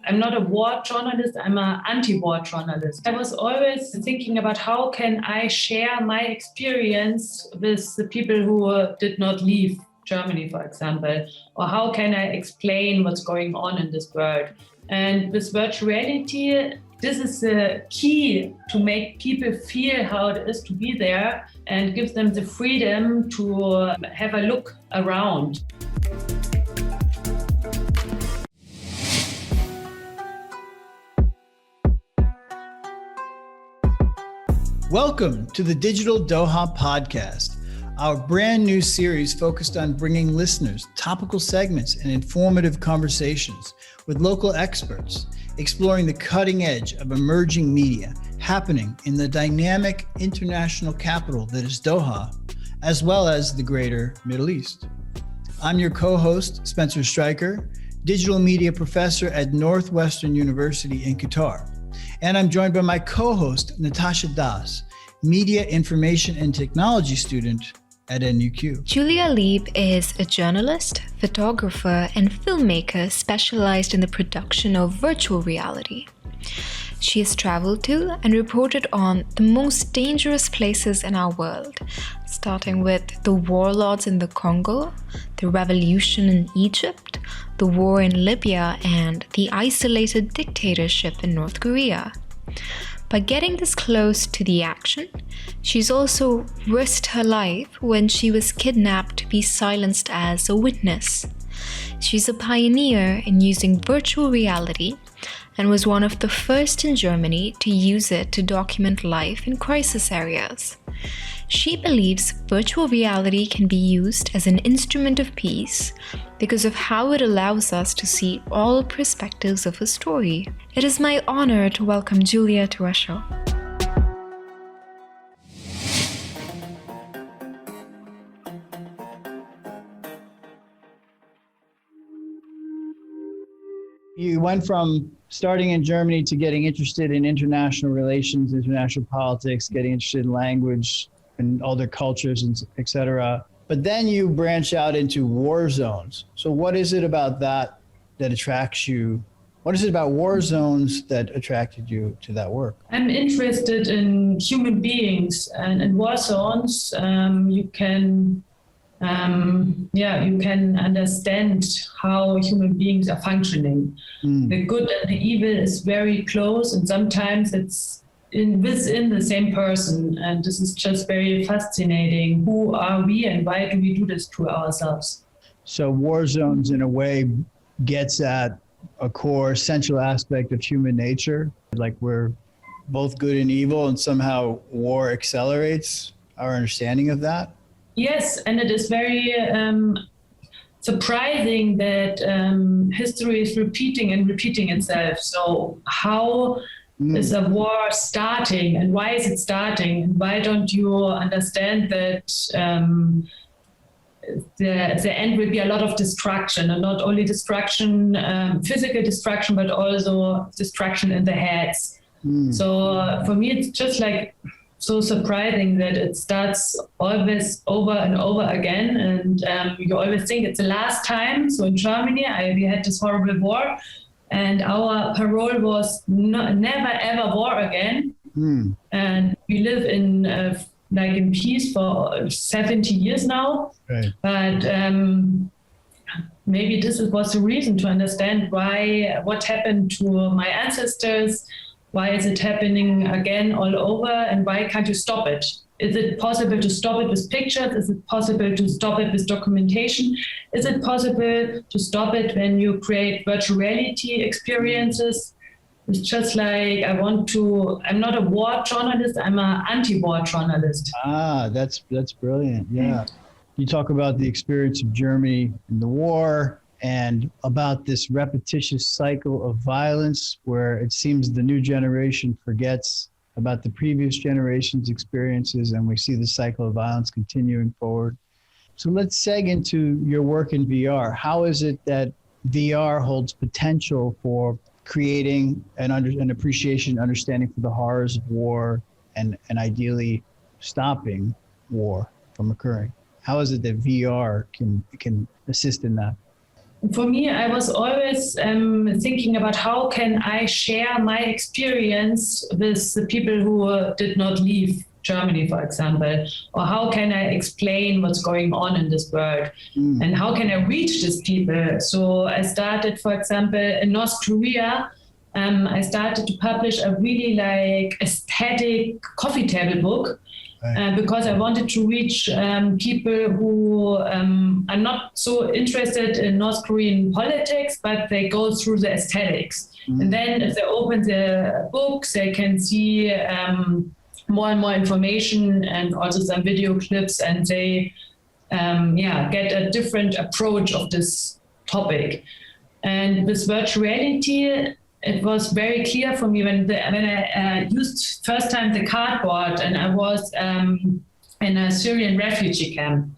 I'm not a war journalist, I'm an anti-war journalist. I was always thinking about how can I share my experience with the people who did not leave Germany, for example, or how can I explain what's going on in this world. And with virtual reality, this is the key to make people feel how it is to be there and give them the freedom to have a look around. Welcome to the Digital Doha Podcast, our brand new series focused on bringing listeners topical segments and informative conversations with local experts, exploring the cutting edge of emerging media happening in the dynamic international capital that is Doha, as well as the greater Middle East. I'm your co-host, Spencer Stryker, digital media professor at Northwestern University in Qatar. And I'm joined by my co-host, Natasha, media information and technology student at NUQ. Julia Leeb is a journalist, photographer, and filmmaker specialized in the production of virtual reality. She has traveled to and reported on the most dangerous places in our world, starting with the warlords in the Congo, the revolution in Egypt, the war in Libya, and the isolated dictatorship in North Korea. By getting this close to the action, she's also risked her life when she was kidnapped to be silenced as a witness. She's a pioneer in using virtual reality and was one of the first in Germany to use it to document life in crisis areas. She believes virtual reality can be used as an instrument of peace because of how it allows us to see all perspectives of a story. It is my honor to welcome Julia to our show. You went from starting in Germany to getting interested in international relations, international politics, getting interested in language and other cultures, and et cetera. But then you branch out into war zones. So what is it about that attracts you? What is it about war zones that attracted you to that work? I'm interested in human beings, and in war zones, you can understand how human beings are functioning. The good and the evil is very close, and sometimes it's within the same person. And this is just very fascinating. Who are we and why do we do this to ourselves? So war zones, in a way, gets at a core central aspect of human nature. Like we're both good and evil, and somehow war accelerates our understanding of that. Yes, and it is very surprising that history is repeating itself. So how is a war starting, and why is it starting? And why don't you understand that the end will be a lot of destruction, and not only destruction, physical destruction, but also destruction in the heads. So for me, it's just like so surprising that it starts always over and over again. And you always think it's the last time. So in Germany, we had this horrible war, and our parole was never ever war again. And we live in peace for 70 years now. Right. But maybe this was the reason to understand what happened to my ancestors. Why is it happening again all over, and why can't you stop it? Is it possible to stop it with pictures? Is it possible to stop it with documentation? Is it possible to stop it when you create virtual reality experiences? It's just like I'm not a war journalist, I'm an anti-war journalist. That's brilliant, yeah. You talk about the experience of Germany in the war, and about this repetitious cycle of violence where it seems the new generation forgets about the previous generation's experiences, and we see the cycle of violence continuing forward. So let's seg into your work in VR. How is it that VR holds potential for creating an appreciation, understanding for the horrors of war, and ideally stopping war from occurring? How is it that VR can assist in that? for me, I was always thinking about how can I share my experience with the people who did not leave Germany, for example, or how can I explain what's going on in this world and how can I reach these people? So I started, for example, in North Korea, I started to publish a really like aesthetic coffee table book because I wanted to reach people who are not so interested in North Korean politics, but they go through the aesthetics. And then if they open the books, they can see more and more information and also some video clips, and they get a different approach of this topic. And with virtual reality, it was very clear for me when I used first time the cardboard, and I was in a Syrian refugee camp,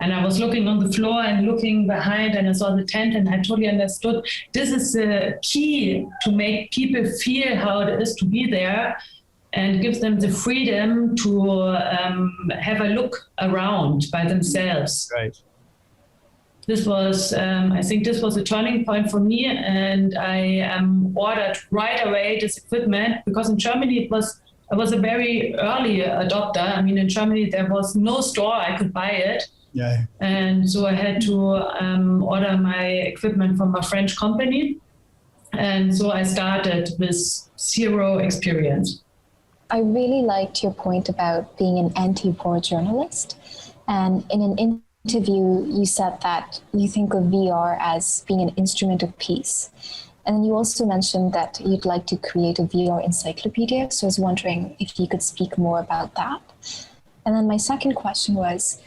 and I was looking on the floor and looking behind, and I saw the tent, and I totally understood this is the key to make people feel how it is to be there, and gives them the freedom to have a look around by themselves. Right. This was, I think this was a turning point for me, and I ordered right away this equipment because in Germany I was a very early adopter. I mean, in Germany there was no store I could buy it. Yeah. And so I had to order my equipment from a French company. And so I started with zero experience. I really liked your point about being an anti-war journalist. And in an interview, you said that you think of VR as being an instrument of peace. And you also mentioned that you'd like to create a VR encyclopedia. So I was wondering if you could speak more about that. And then my second question was,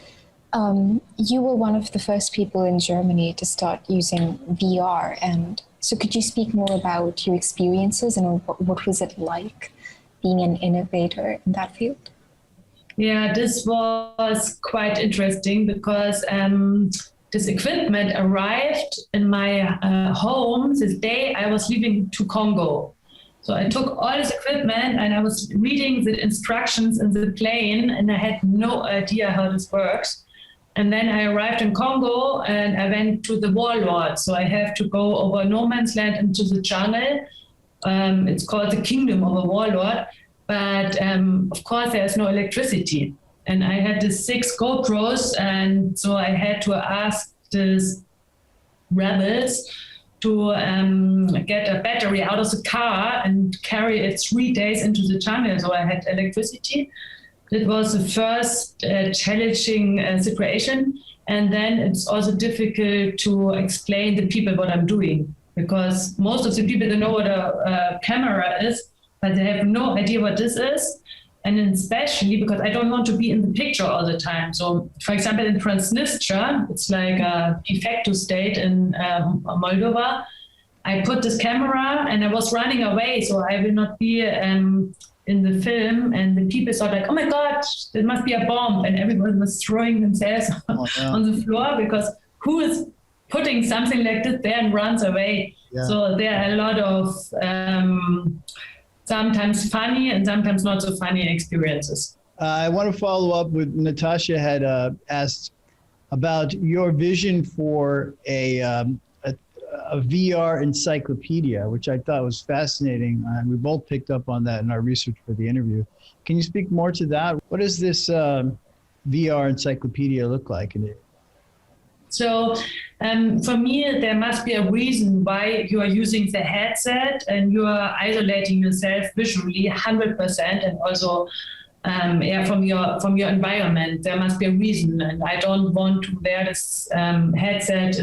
you were one of the first people in Germany to start using VR. And so could you speak more about your experiences and what was it like being an innovator in that field? Yeah, this was quite interesting because this equipment arrived in my home the day I was leaving to Congo. So I took all this equipment and I was reading the instructions in the plane, and I had no idea how this works. And then I arrived in Congo and I went to the warlord. So I have to go over no man's land into the jungle. It's called the Kingdom of a Warlord, but of course there's no electricity. And I had the 6 GoPros, and so I had to ask these rebels to get a battery out of the car and carry it 3 days into the jungle. So I had electricity. It was the first challenging situation. And then it's also difficult to explain to people what I'm doing, because most of the people, they know what a camera is, but they have no idea what this is. And especially because I don't want to be in the picture all the time. So, for example, in Transnistria, it's like a de facto state in Moldova. I put this camera and I was running away, so I will not be in the film. And the people thought like, oh my God, there must be a bomb. And everyone was throwing themselves on the floor, because who is putting something like this there and runs away? Yeah. So there are a lot of sometimes funny and sometimes not so funny experiences. I want to follow up with Natasha had asked about your vision for a VR encyclopedia, which I thought was fascinating. And we both picked up on that in our research for the interview. Can you speak more to that? What does this VR encyclopedia look like? So for me, there must be a reason why you are using the headset and you are isolating yourself visually 100%, and also from your environment. There must be a reason, and I don't want to wear this headset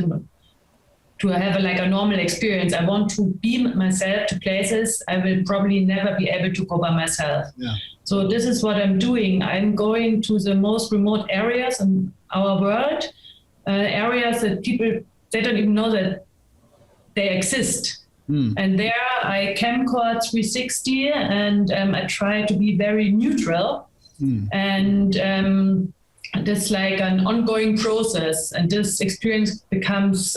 to have a normal experience. I want to beam myself to places I will probably never be able to go by myself. Yeah. So this is what I'm doing. I'm going to the most remote areas in our world. Areas that people, they don't even know that they exist. And there I camcord 360 and I try to be very neutral. And this like an ongoing process, and this experience becomes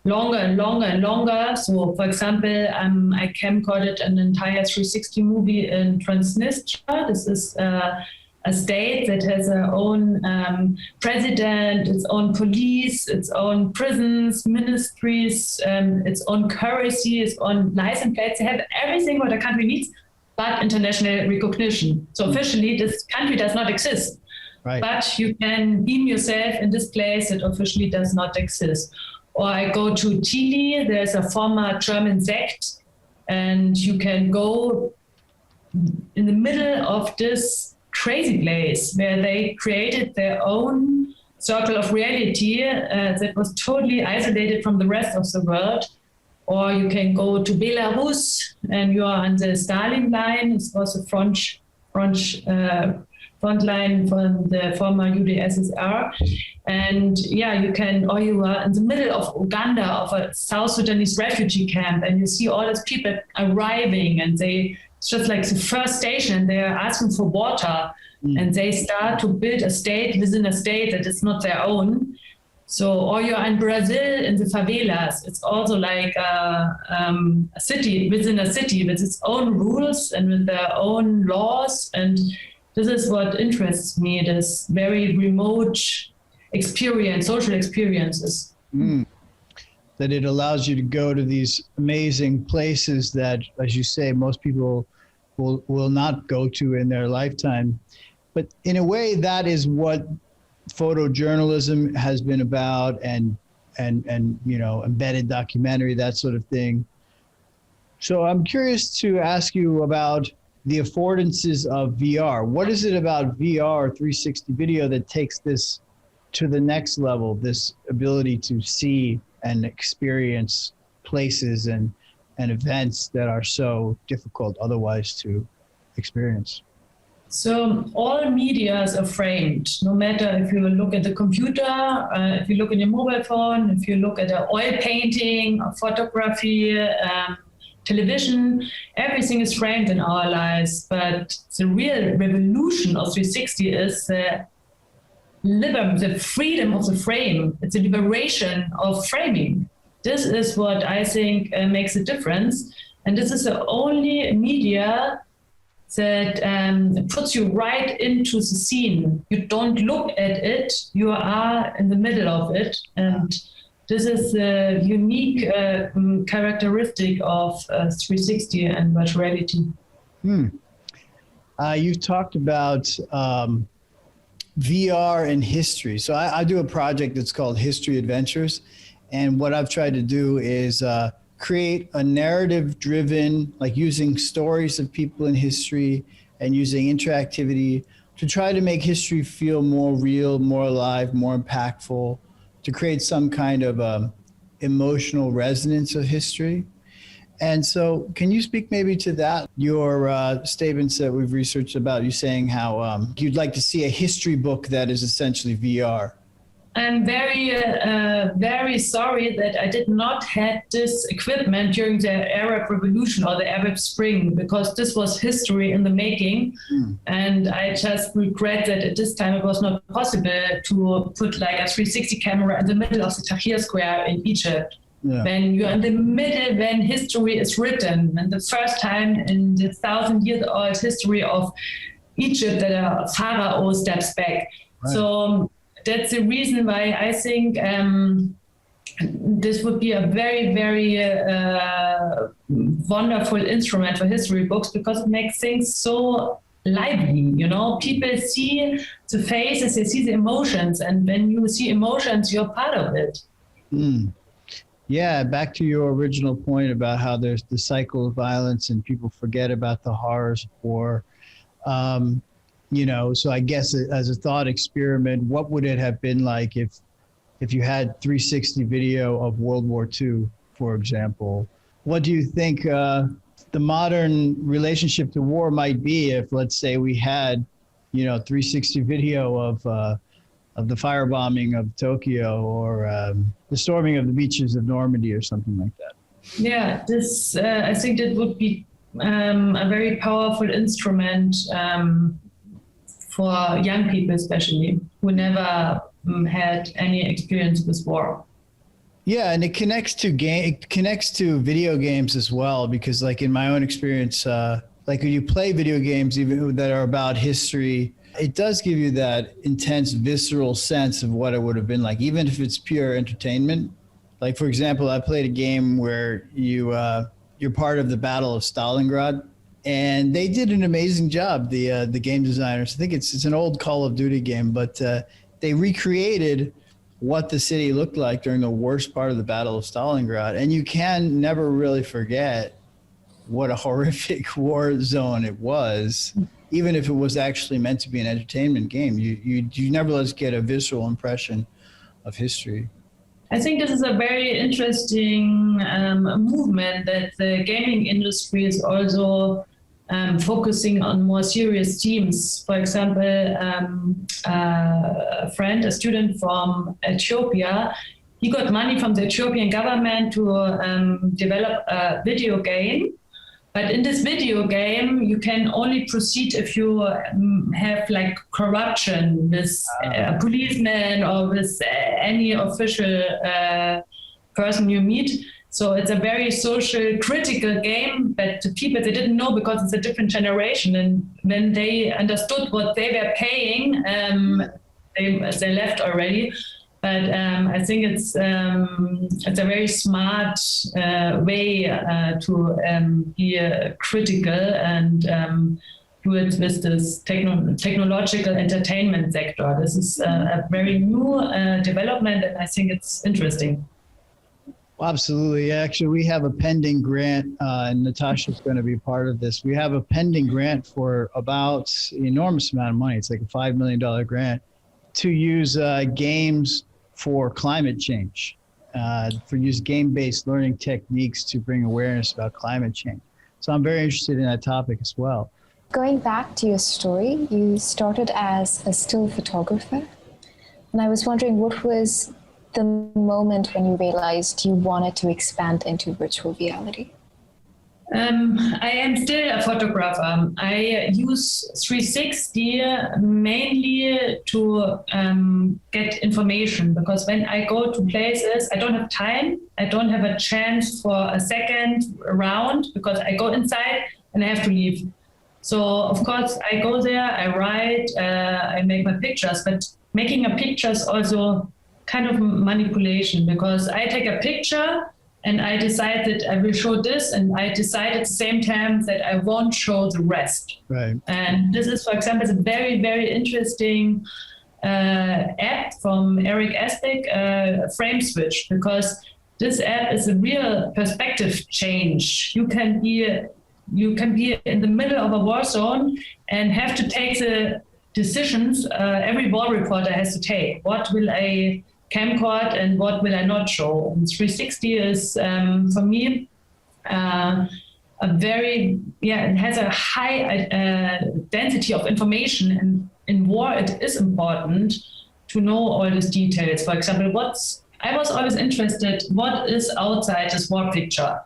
longer and longer and longer. So for example, I camcorded an entire 360 movie in Transnistria. This is a state that has its own president, its own police, its own prisons, ministries, its own currency, its own license plates. They have everything what a country needs, but international recognition. So officially, this country does not exist. Right. But you can beam yourself in this place that officially does not exist. Or I go to Chile, there's a former German sect, and you can go in the middle of this crazy place where they created their own circle of reality that was totally isolated from the rest of the world. Or you can go to Belarus and you are on the Stalin line. It was a front line from the former UdSSR. And yeah, you can, or you are in the middle of Uganda, of a South Sudanese refugee camp, and you see all these people arriving, and it's just like the first station, they're asking for water, and they start to build a state within a state that is not their own. So, or you're in Brazil in the favelas, it's also like a city within a city with its own rules and with their own laws. And this is what interests me, this very remote experience, social experiences. That it allows you to go to these amazing places that, as you say, most people will not go to in their lifetime. But in a way, that is what photojournalism has been about, and you know, embedded documentary, that sort of thing. So I'm curious to ask you about the affordances of VR. What is it about VR 360 video that takes this to the next level, this ability to see and experience places and events that are so difficult otherwise to experience? So all medias are framed, no matter if you look at the computer, if you look at your mobile phone, if you look at an oil painting, or photography, television, everything is framed in our lives. But the real revolution of 360 is the freedom of the frame. It's a liberation of framing. This is what I think makes a difference. And this is the only media that puts you right into the scene. You don't look at it, you are in the middle of it. And this is the unique characteristic of 360 and virtual reality. You've talked about VR and history. So I do a project that's called History Adventures. And what I've tried to do is create a narrative-driven, like using stories of people in history and using interactivity to try to make history feel more real, more alive, more impactful, to create some kind of emotional resonance of history. And so can you speak maybe to that? Your statements that we've researched about you saying how you'd like to see a history book that is essentially VR. I'm very sorry that I did not have this equipment during the Arab Revolution or the Arab Spring, because this was history in the making. And I just regret that at this time it was not possible to put like a 360 camera in the middle of the Tahrir Square in Egypt. Yeah. When you're in the middle, when history is written, and the first time in the 1,000-year-old history of Egypt that a pharaoh steps back. Right. So that's the reason why I think this would be a very, very wonderful instrument for history books, because it makes things so lively. You know, people see the faces, they see the emotions, and when you see emotions, you're part of it. Yeah, back to your original point about how there's the cycle of violence and people forget about the horrors of war. You know, so I guess as a thought experiment, what would it have been like if you had 360 video of World War II, for example? What do you think the modern relationship to war might be if, let's say, we had, you know, 360 video of the firebombing of Tokyo or the storming of the beaches of Normandy or something like that? Yeah, this I think that would be a very powerful instrument for young people, especially, who never had any experience with war. Yeah, and it connects to video games as well, because like in my own experience, like when you play video games even that are about history, It does give you that intense, visceral sense of what it would have been like, even if it's pure entertainment. Like, for example, I played a game where you're part of the Battle of Stalingrad, and they did an amazing job. The game designers, I think it's an old Call of Duty game, but they recreated what the city looked like during the worst part of the Battle of Stalingrad, and you can never really forget what a horrific war zone it was. Even if it was actually meant to be an entertainment game, you nevertheless get a visceral impression of history. I think this is a very interesting movement that the gaming industry is also focusing on more serious themes. For example, a student from Ethiopia, he got money from the Ethiopian government to develop a video game. But in this video game, you can only proceed if you have like corruption with a policeman or with any official person you meet. So it's a very social critical game, but the people, they didn't know because it's a different generation. And when they understood what they were paying, they left already. But I think it's a very smart way to be critical and do it with this technological entertainment sector. This is a very new development, and I think it's interesting. Absolutely. Actually, we have a pending grant, and Natasha's going to be part of this. We have a pending grant for about an enormous amount of money. It's like a $5 million grant to use games for climate change, for use game-based learning techniques to bring awareness about climate change. So I'm very interested in that topic as well. Going back to your story, you started as a still photographer. And I was wondering, what was the moment when you realized you wanted to expand into virtual reality? I am still a photographer. I use 360 mainly to get information, because when I go to places, I don't have time. I don't have a chance for a second round because I go inside and I have to leave. So of course I go there, I write, I make my pictures, but making a picture is also kind of manipulation, because I take a picture and I decide that I will show this, and I decide at the same time that I won't show the rest. Right. And this is, for example, a very, very interesting app from Eric Esbeck, Frame Switch, because this app is a real perspective change. You can be in the middle of a war zone and have to take the decisions every war reporter has to take. What will I camcord and what will I not show? And 360 is, for me, a very, it has a high density of information. And in war, it is important to know all these details. For example, I was always interested, what is outside this war picture?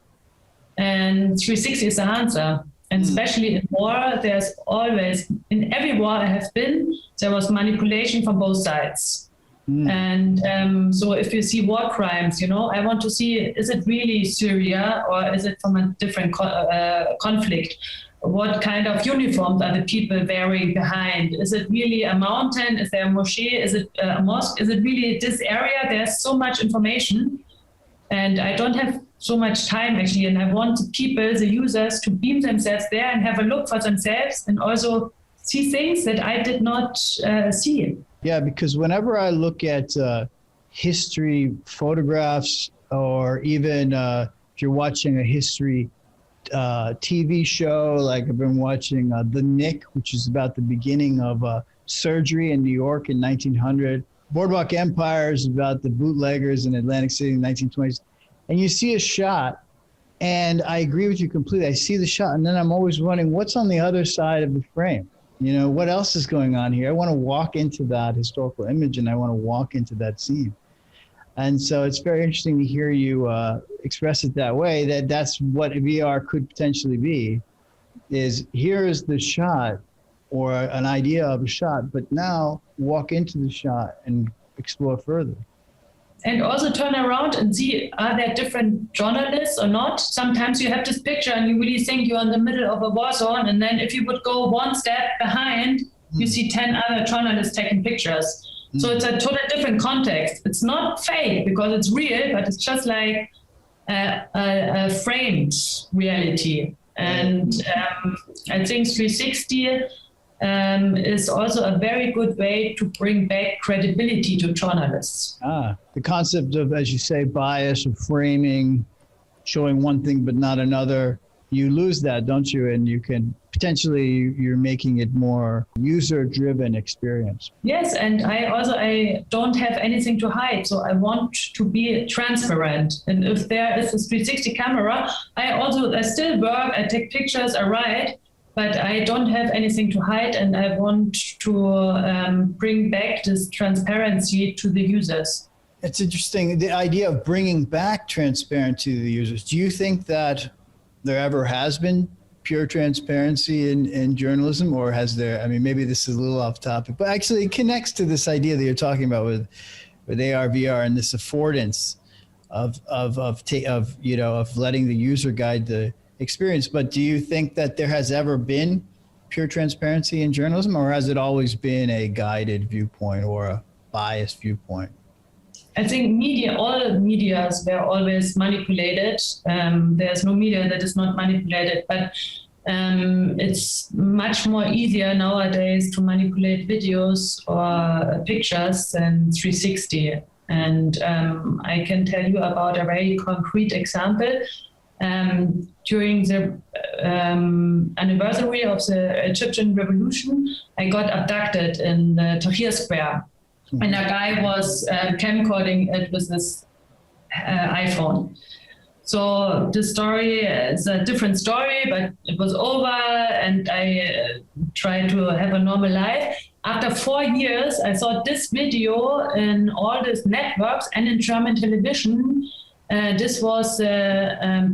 And 360 is the answer. And especially in war, there's always, in every war I have been, there was manipulation from both sides. And so if you see war crimes, I want to see, is it really Syria or is it from a different conflict? What kind of uniforms are the people wearing behind? Is it really a mountain? Is there a moschee? Is it a mosque? Is it really this area? There's so much information, and I don't have so much time actually. And I want the people, the users, to beam themselves there and have a look for themselves and also see things that I did not see. Yeah, because whenever I look at history photographs, or even if you're watching a history TV show, like I've been watching The Nick, which is about the beginning of surgery in New York in 1900. Boardwalk Empire is about the bootleggers in Atlantic City in the 1920s. And you see a shot, and I agree with you completely. I see the shot, and then I'm always wondering, what's on the other side of the frame? What else is going on here? I want to walk into that historical image, and I want to walk into that scene. And so it's very interesting to hear you express it that way, that's what VR could potentially be, is here is the shot or an idea of a shot, but now walk into the shot and explore further. And also turn around and see, are there different journalists or not? Sometimes you have this picture and you really think you're in the middle of a war zone. And then if you would go one step behind, you see 10 other journalists taking pictures. So it's a totally different context. It's not fake because it's real, but it's just like a framed reality. And I think 360 is also a very good way to bring back credibility to journalists. The concept of, as you say, bias or framing, showing one thing but not another, you lose that, don't you? And you can potentially, you're making it more user-driven experience. Yes, and I don't have anything to hide, so I want to be transparent. And if there is a 360 camera, I still work, I take pictures, I write, but I don't have anything to hide, and I want to bring back this transparency to the users. It's interesting, the idea of bringing back transparency to the users. Do you think that there ever has been pure transparency in journalism, or has there? I mean, maybe this is a little off topic, but actually it connects to this idea that you're talking about with AR, VR, and this affordance of letting the user guide the experience. But do you think that there has ever been pure transparency in journalism, or has it always been a guided viewpoint or a biased viewpoint? I think all medias were always manipulated. There's no media that is not manipulated, but it's much more easier nowadays to manipulate videos or pictures than 360. And I can tell you about a very concrete example. During the anniversary of the Egyptian revolution, I got abducted in the Tahrir Square. And a guy was camcording it with his iPhone. So the story is a different story, but it was over and I tried to have a normal life. After 4 years, I saw this video in all these networks and in German television. This was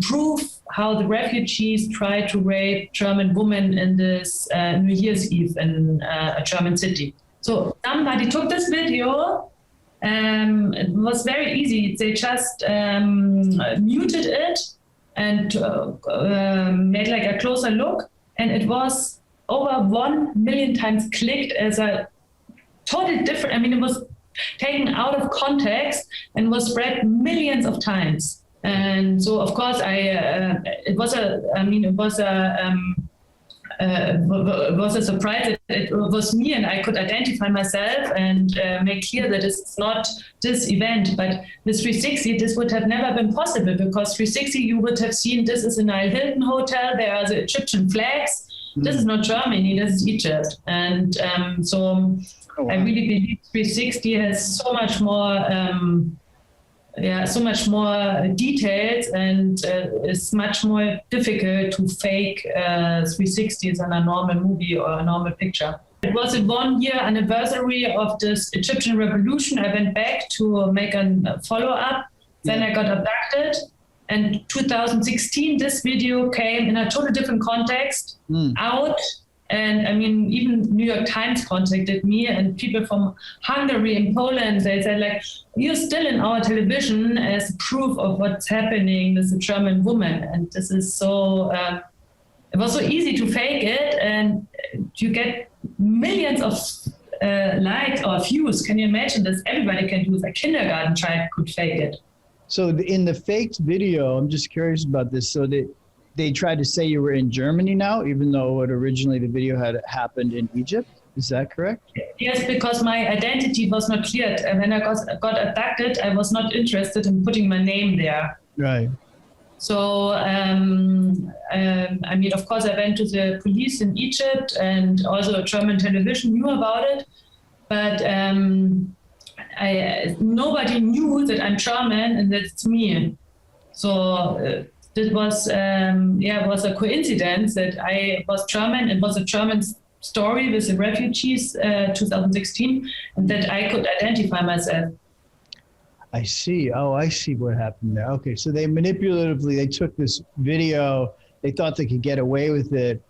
proof how the refugees tried to rape German women in this New Year's Eve in a German city. So somebody took this video. It was very easy. They just muted it and made like a closer look. And it was over 1 million times clicked as a totally different, it was taken out of context and was spread millions of times. And so, of course, it was a surprise that it was me and I could identify myself and make clear that it's not this event. But with 360, this would have never been possible because 360, you would have seen this is an Al Hilton hotel. There are the Egyptian flags. This is not Germany, this is Egypt. And so I really believe 360 has so much more details and it's much more difficult to fake 360 than a normal movie or a normal picture. It was a 1 year anniversary of this Egyptian revolution. I went back to make a follow-up. Then I got abducted. And 2016, this video came in a totally different context out. And even New York Times contacted me and people from Hungary and Poland, they said like, you're still in our television as proof of what's happening with the German woman. And this is so, it was so easy to fake it and you get millions of likes or views. Can you imagine this? Everybody can do it. A kindergarten child could fake it. So in the faked video, I'm just curious about this. So they tried to say you were in Germany now, even though originally the video had happened in Egypt. Is that correct? Yes, because my identity was not cleared. And when I got abducted, I was not interested in putting my name there. Right. So, of course, I went to the police in Egypt and also German television knew about it. But nobody knew that I'm German and that it's me. So it was a coincidence that I was German. It was a German story with the refugees, 2016, and that I could identify myself. I see. Oh, I see what happened there. Okay, so they took this video. They thought they could get away with it,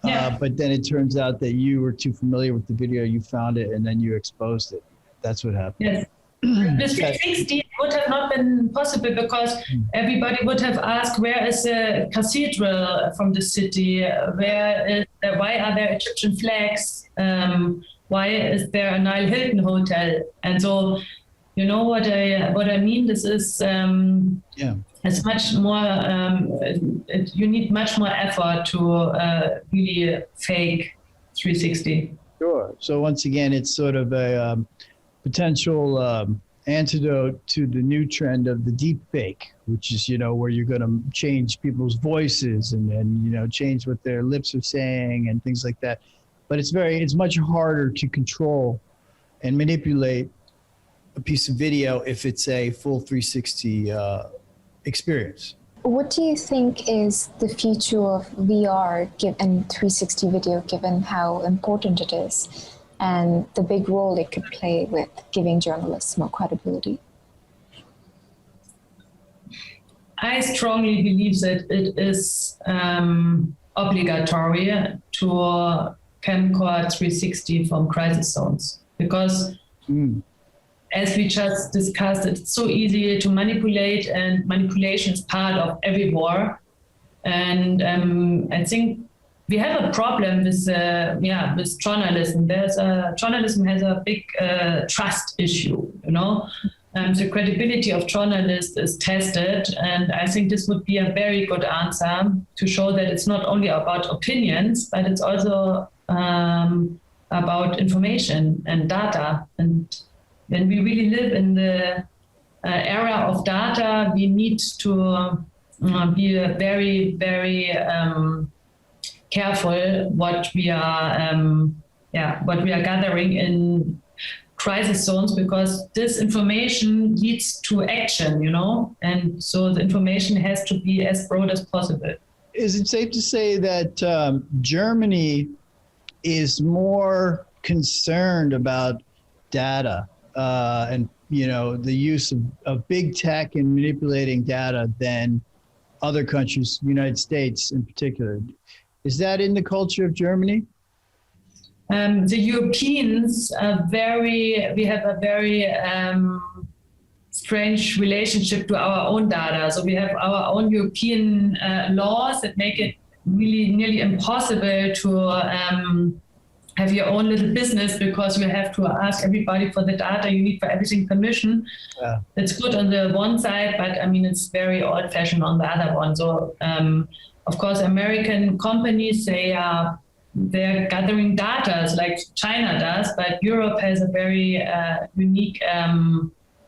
but then it turns out that you were too familiar with the video. You found it, and then you exposed it. That's what happened. Yes. The 360 would have not been possible because everybody would have asked, where is the cathedral from the city? Where is why are there Egyptian flags? Why is there a Nile Hilton hotel? And so, you know what I mean? This is it's much more. You need much more effort to really fake 360. Sure. So once again, it's sort of a potential antidote to the new trend of the deep fake, which is, where you're going to change people's voices and change what their lips are saying and things like that. But it's much harder to control and manipulate a piece of video if it's a full 360 experience. What do you think is the future of VR and 360 video, given how important it is and the big role it could play with giving journalists more credibility? I strongly believe that it is obligatory to camcord 360 from crisis zones, because as we just discussed, it's so easy to manipulate, and manipulation is part of every war. And I think we have a problem with journalism. Journalism has a big trust issue, the credibility of journalists is tested. And I think this would be a very good answer to show that it's not only about opinions, but it's also about information and data. And when we really live in the era of data, we need to be very, very careful what we are gathering in crisis zones, because this information leads to action, and so the information has to be as broad as possible. Is it safe to say that Germany is more concerned about data and the use of big tech and manipulating data than other countries, United States in particular? Is that in the culture of Germany? The Europeans we have a very strange relationship to our own data. So we have our own European laws that make it really nearly impossible to have your own little business, because you have to ask everybody for the data. You need for everything permission. Yeah. It's good on the one side, but it's very old-fashioned on the other one. So of course, American companies, they're gathering data like China does, but Europe has a very unique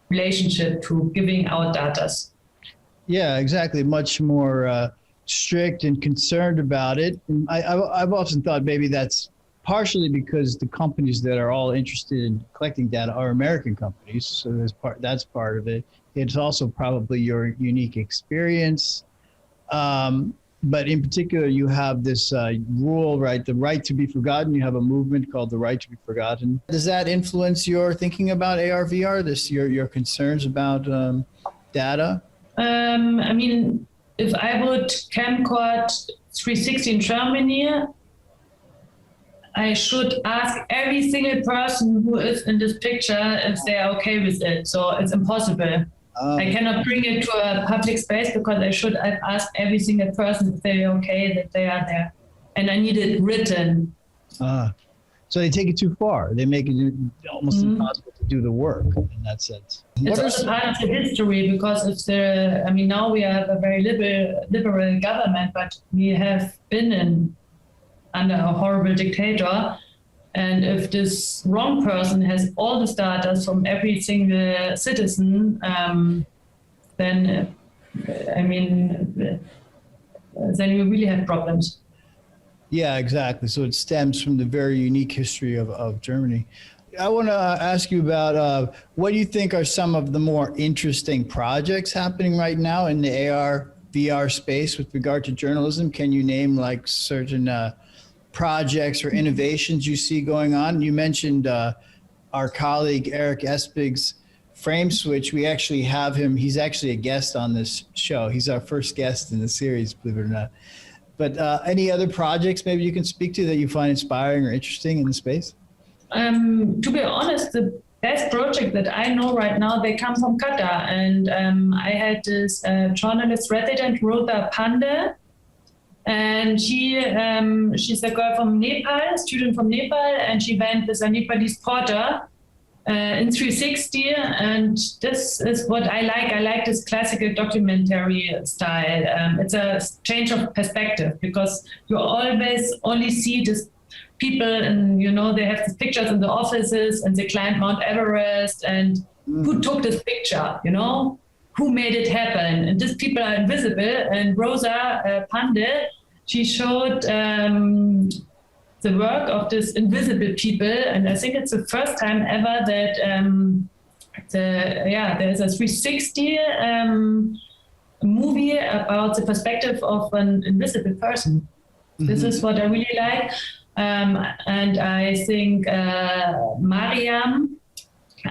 relationship to giving out data. Yeah, exactly. Much more strict and concerned about it. And I've often thought maybe that's partially because the companies that are all interested in collecting data are American companies. So that's part of it. It's also probably your unique experience. But in particular, you have this rule, right? The right to be forgotten. You have a movement called the right to be forgotten. Does that influence your thinking about AR, VR, your concerns about data? If I would camcord 360 in Germany, I should ask every single person who is in this picture if they are okay with it. So it's impossible. I cannot bring it to a public space, because I should ask every single person if they're okay that they are there. And I need it written. So they take it too far. They make it almost impossible to do the work in that sense. It's also part of the history, because now we have a very liberal government, but we have been under a horrible dictator. And if this wrong person has all the data from every single citizen, then we really have problems. Yeah, exactly. So it stems from the very unique history of Germany. I want to ask you about what do you think are some of the more interesting projects happening right now in the AR, VR space with regard to journalism? Can you name like certain projects or innovations you see going on? You mentioned our colleague Eric Espig's frame switch. We actually have him. He's actually a guest on this show. He's our first guest in the series, believe it or not. But any other projects maybe you can speak to that you find inspiring or interesting in the space? To be honest, the best project that I know right now, they come from Qatar. And I had this journalist resident, Rhoda Pandey, And she's a girl from Nepal, a student from Nepal, and she went with a Nepalese porter in 360. And this is what I like. I like this classical documentary style. It's a change of perspective because you always only see this people, and they have these pictures in the offices, and they climbed Mount Everest, and who took this picture, who made it happen, and these people are invisible. And Rosa Pandey, she showed the work of these invisible people, and I think it's the first time ever that there's a 360 movie about the perspective of an invisible person. Mm-hmm. This is what I really like. And I think Mariam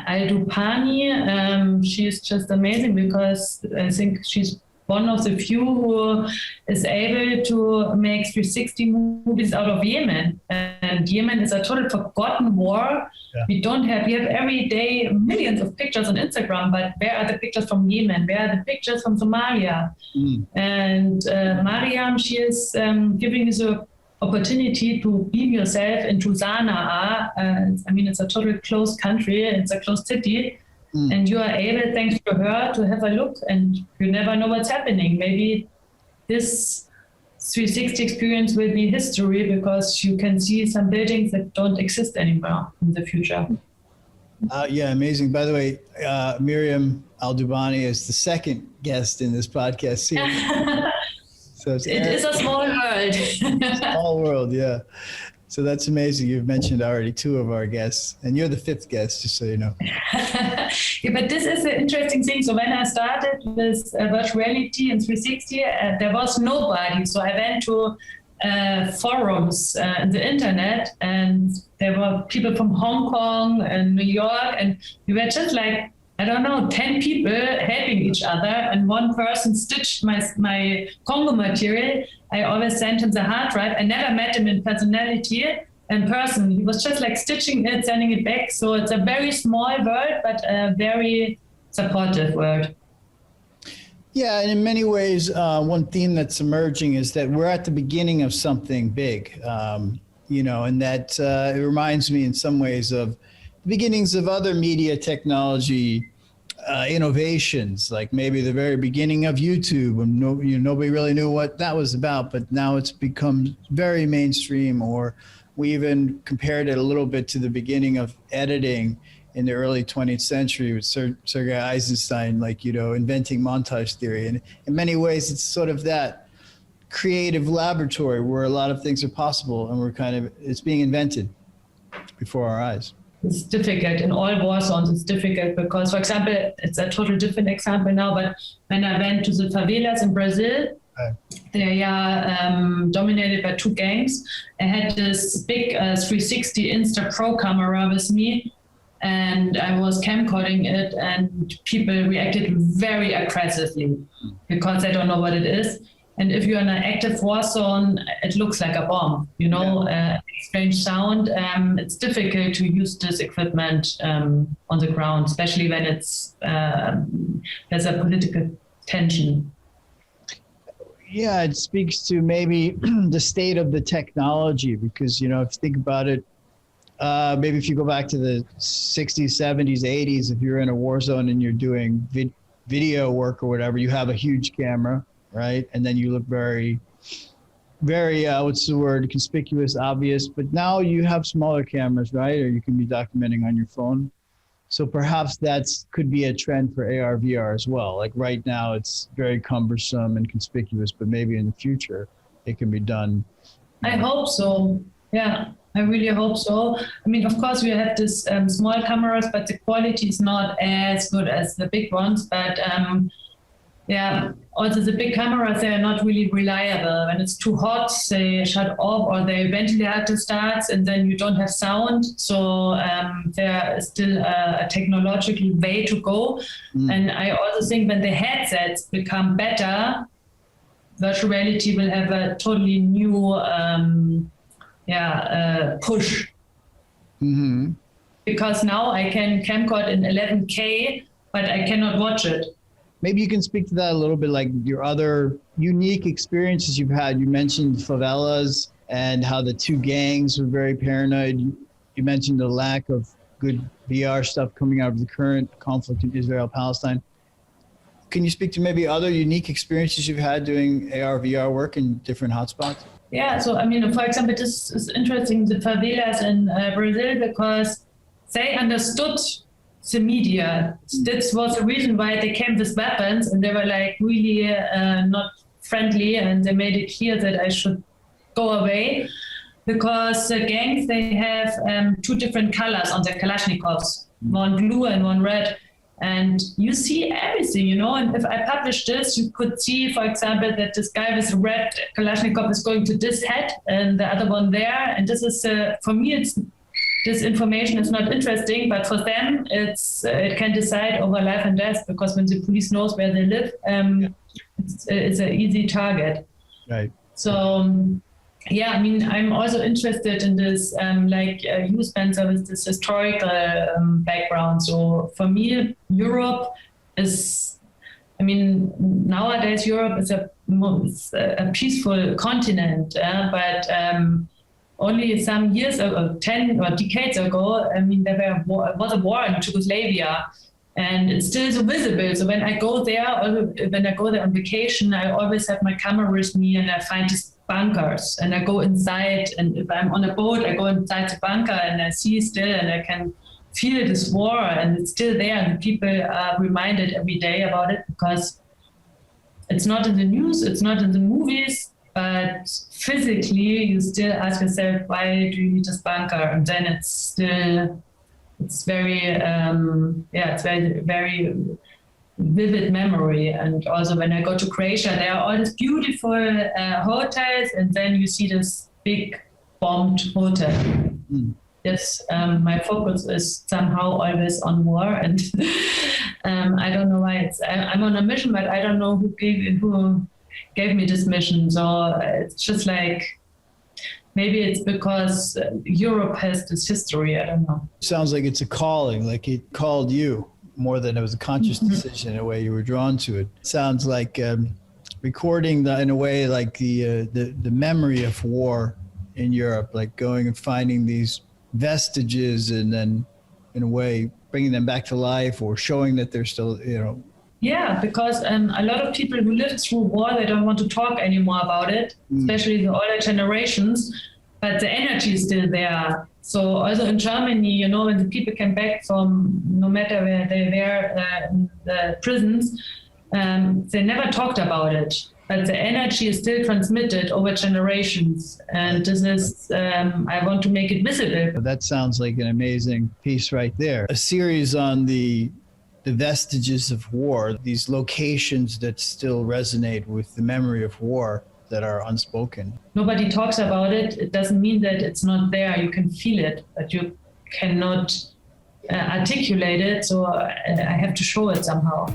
Al-Dupani, she's just amazing because I think she's one of the few who is able to make 360 movies out of Yemen. And Yemen is a total forgotten war. Yeah. We have every day millions of pictures on Instagram, but where are the pictures from Yemen? Where are the pictures from Somalia? And Mariam, she is giving you the opportunity to beam yourself into Sanaa. It's a totally closed country. It's a closed city. And you are able, thanks to her, to have a look, and you never know what's happening. Maybe this 360 experience will be history because you can see some buildings that don't exist anymore in the future. Yeah, amazing. By the way, Miriam Al-Dubani is the second guest in this podcast series. So it is a small world. Small world, yeah. So that's amazing. You've mentioned already two of our guests, and you're the fifth guest, just so you know. Yeah, but this is the interesting thing. So when I started with virtual reality in 360, there was nobody. So I went to forums in the internet, and there were people from Hong Kong and New York, and we were just like, 10 people helping each other, and one person stitched my Congo material. I always sent him the hard drive. I never met him in person. He was just like stitching it, sending it back. So it's a very small world, but a very supportive world. Yeah, and in many ways, one theme that's emerging is that we're at the beginning of something big, and that it reminds me in some ways of beginnings of other media technology innovations, like maybe the very beginning of YouTube, when nobody really knew what that was about, but now it's become very mainstream. Or we even compared it a little bit to the beginning of editing in the early 20th century with Sergei Eisenstein, inventing montage theory. And in many ways, it's sort of that creative laboratory where a lot of things are possible, and it's being invented before our eyes. It's difficult in all war zones. It's difficult because, for example, it's a total different example now, but when I went to the favelas in Brazil, they are dominated by two gangs. I had this big 360 Insta Pro camera with me, and I was camcording it, and people reacted very aggressively because they don't know what it is. And if you're in an active war zone, it looks like a bomb, strange sound. It's difficult to use this equipment on the ground, especially when there's a political tension. Yeah, it speaks to maybe the state of the technology, because, if you think about it, maybe if you go back to the 60s, 70s, 80s, if you're in a war zone and you're doing video work or whatever, you have a huge camera, right? And then you look very, very, conspicuous, obvious. But now you have smaller cameras, right? Or you can be documenting on your phone. So perhaps could be a trend for AR, VR as well. Like right now, it's very cumbersome and conspicuous, but maybe in the future, it can be done. I hope so. Yeah, I really hope so. Of course, we have this small cameras, but the quality is not as good as the big ones. But also the big cameras, they are not really reliable. When it's too hot, they shut off, or the ventilator starts, and then you don't have sound. So there is still a technological way to go. And I also think when the headsets become better, virtual reality will have a totally new push. Mm-hmm. Because now I can camcord in 11K, but I cannot watch it. Maybe you can speak to that a little bit, like your other unique experiences you've had. You mentioned favelas and how the two gangs were very paranoid. You mentioned the lack of good VR stuff coming out of the current conflict in Israel-Palestine. Can you speak to maybe other unique experiences you've had doing AR, VR work in different hotspots? Yeah, so I mean, for example, this is interesting, the favelas in Brazil, because they understood the media. This was the reason why they came with weapons, and they were like really not friendly, and they made it clear that I should go away, because the gangs, they have two different colors on their Kalashnikovs, one blue and one red. And you see everything, you know, and if I publish this, you could see, for example, that this guy with a red Kalashnikov is going to this head and the other one there. And this is, for me, this information is not interesting, but for them, it can decide over life and death, because when the police knows where they live, it's an easy target. Right. So, yeah, I mean, I'm also interested in this, you, Spencer, with this historical background. So for me, Europe is, I mean, nowadays Europe is a peaceful continent, but only some years ago, 10 or decades ago, I mean, there was a war in Yugoslavia, and it's still so visible. So when I go there, on vacation, I always have my camera with me, and I find these bunkers, and I go inside, and if I'm on a boat, I go inside the bunker, and I see still, and I can feel this war, and it's still there, and people are reminded every day about it, because it's not in the news, it's not in the movies, but physically you still ask yourself, why do you need this bunker? And then it's very very vivid memory. And also when I go to Croatia, there are all these beautiful hotels, and then you see this big bombed hotel. Yes, my focus is somehow always on war, and I don't know why. I'm on a mission, but I don't know who gave me this mission. So it's just like, maybe it's because Europe has this history. I don't know. Sounds like it's a calling, like it called you more than it was a conscious decision in a way you were drawn to it. Sounds like recording in a way like the memory of war in Europe, like going and finding these vestiges and then in a way bringing them back to life or showing that they're still, you know. Yeah, because a lot of people who lived through war, they don't want to talk anymore about it, especially the older generations, but the energy is still there. So also in Germany, you know, when the people came back from, no matter where they were in the prisons, they never talked about it. But the energy is still transmitted over generations. And this is, I want to make it visible. That sounds like an amazing piece right there. A series on the vestiges of war, these locations that still resonate with the memory of war that are unspoken. Nobody talks about it. It doesn't mean that it's not there. You can feel it, but you cannot articulate it. So I have to show it somehow.